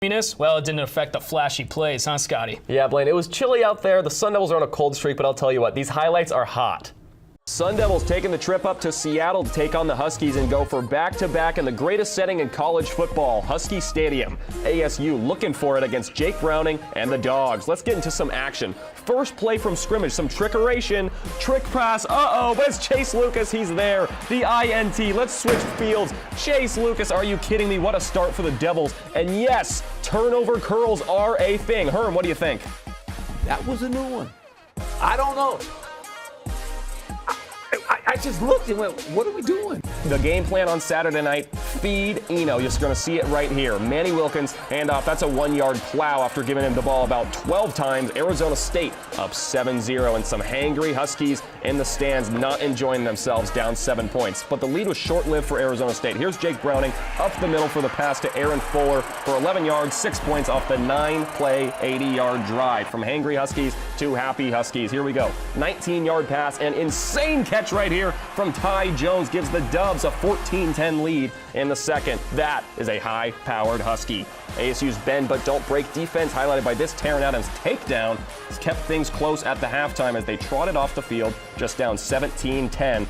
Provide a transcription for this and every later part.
chilliness, well, it didn't affect the flashy plays, huh, Scotty? Yeah, Blaine, it was chilly out there. The Sun Devils are on a cold streak, but I'll tell you what, these highlights are hot. Sun Devils taking the trip up to Seattle to take on the Huskies and go for back-to-back in the greatest setting in college football, Husky Stadium. ASU looking for it against Jake Browning and the Dogs. Let's get into some action. First play from scrimmage, some trickeration, trick pass, but it's Chase Lucas, he's there. The INT, let's switch fields. Chase Lucas, are you kidding me? What a start for the Devils. And yes, turnover curls are a thing. Herm, what do you think? That was a new one. I don't know. I just looked and went, what are we doing? The game plan on Saturday night, feed Eno. You're just going to see it right here. Manny Wilkins, handoff. That's a 1-yard plow after giving him the ball about 12 times. Arizona State up 7-0, and some hangry Huskies in the stands not enjoying themselves, down 7 points. But the lead was short-lived for Arizona State. Here's Jake Browning up the middle for the pass to Aaron Fuller for 11 yards, 6 points off the 9-play, 80-yard drive. From hangry Huskies to happy Huskies. Here we go. 19-yard pass and insane catch right here from Ty Jones gives the Dubs a 14-10 lead in the second. That is a high-powered Husky. ASU's bend but don't break defense, highlighted by this Taron Adams takedown, has kept things close at the halftime as they trotted off the field, just down 17-10.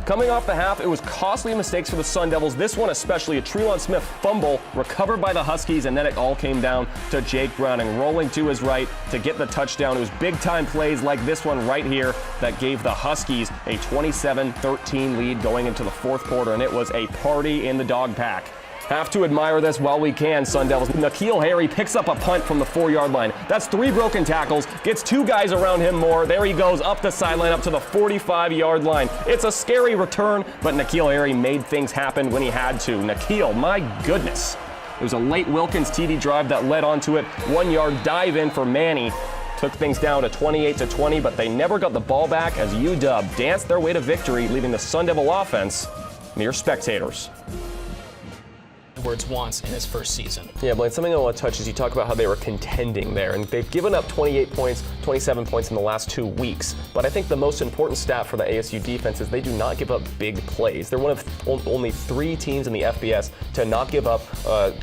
Coming off the half, it was costly mistakes for the Sun Devils. This one especially, a Treelon Smith fumble recovered by the Huskies, and then it all came down to Jake Browning rolling to his right to get the touchdown. It was big-time plays like this one right here that gave the Huskies a 27-13 lead going into the fourth quarter, and it was a party in the dog pack. Have to admire this while we can, Sun Devils. N'Keal Harry picks up a punt from the 4-yard line. That's 3 broken tackles, gets 2 guys around him more. There he goes up the sideline, up to the 45-yard line. It's a scary return, but N'Keal Harry made things happen when he had to. N'Keal, my goodness. It was a late Wilkins TD drive that led onto it. 1-yard dive in for Manny. Took things down to 28-20, but they never got the ball back as UW danced their way to victory, leaving the Sun Devil offense mere spectators. Words once in his first season. Yeah, Blaine, something I want to touch is you talk about how they were contending there, and they've given up 28 points, 27 points in the last 2 weeks. But I think the most important stat for the ASU defense is they do not give up big plays. They're one of only 3 teams in the FBS to not give up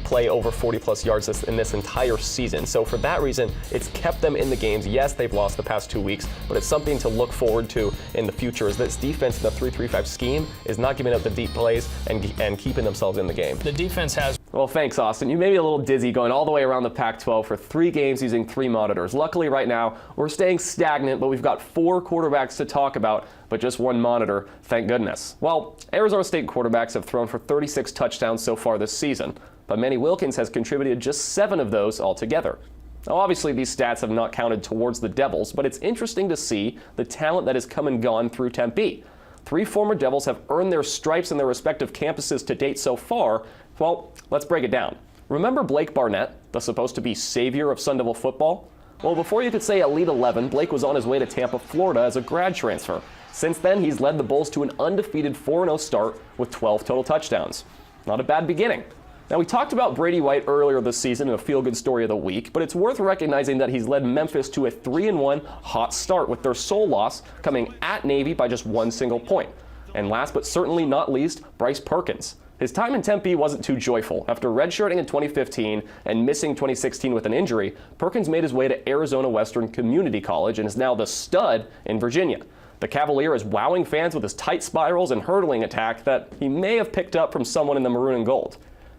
play over 40-plus yards in this entire season. So for that reason, it's kept them in the games. Yes, they've lost the past 2 weeks, but it's something to look forward to in the future, is this defense in the 3-3-5 scheme is not giving up the deep plays and keeping themselves in the game. The defense has. Well, thanks, Austin. You may be a little dizzy going all the way around the Pac-12 for 3 games using 3 monitors. Luckily, right now, we're staying stagnant, but we've got 4 quarterbacks to talk about, but just 1 monitor, thank goodness. Well, Arizona State quarterbacks have thrown for 36 touchdowns so far this season, but Manny Wilkins has contributed just 7 of those altogether. Now, obviously, these stats have not counted towards the Devils, but it's interesting to see the talent that has come and gone through Tempe. 3 former Devils have earned their stripes in their respective campuses to date so far. Well, let's break it down. Remember Blake Barnett, the supposed to be savior of Sun Devil football? Well, before you could say Elite 11, Blake was on his way to Tampa, Florida as a grad transfer. Since then, he's led the Bulls to an undefeated 4-0 start with 12 total touchdowns. Not a bad beginning. Now, we talked about Brady White earlier this season in a feel-good story of the week, but it's worth recognizing that he's led Memphis to a 3-1 hot start, with their sole loss coming at Navy by just 1 single point. And last but certainly not least, Bryce Perkins. His time in Tempe wasn't too joyful. After redshirting in 2015 and missing 2016 with an injury, Perkins made his way to Arizona Western Community College and is now the stud in Virginia. The Cavalier is wowing fans with his tight spirals and hurdling attack that he may have picked up from someone in the maroon and gold.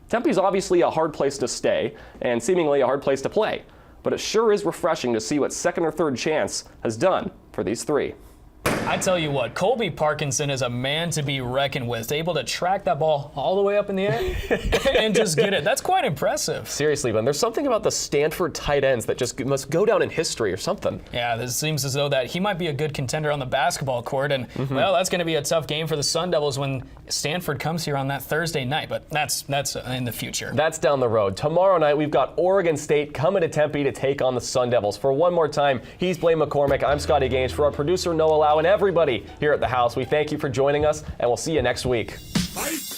Tempe's obviously a hard place to stay and seemingly a hard place to play, but it sure is refreshing to see what second or third chance has done for these 3. I tell you what, Colby Parkinson is a man to be reckoned with. Able to track that ball all the way up in the air and just get it. That's quite impressive. Seriously, man, there's something about the Stanford tight ends that just must go down in history or something. Yeah, this seems as though that he might be a good contender on the basketball court. And, well, that's going to be a tough game for the Sun Devils when Stanford comes here on that Thursday night. But that's in the future. That's down the road. Tomorrow night, we've got Oregon State coming to Tempe to take on the Sun Devils. For one more time, he's Blaine McCormick. I'm Scotty Gange. For our producer, Noah Lau, and everybody here at the house, we thank you for joining us, and we'll see you next week. Fight!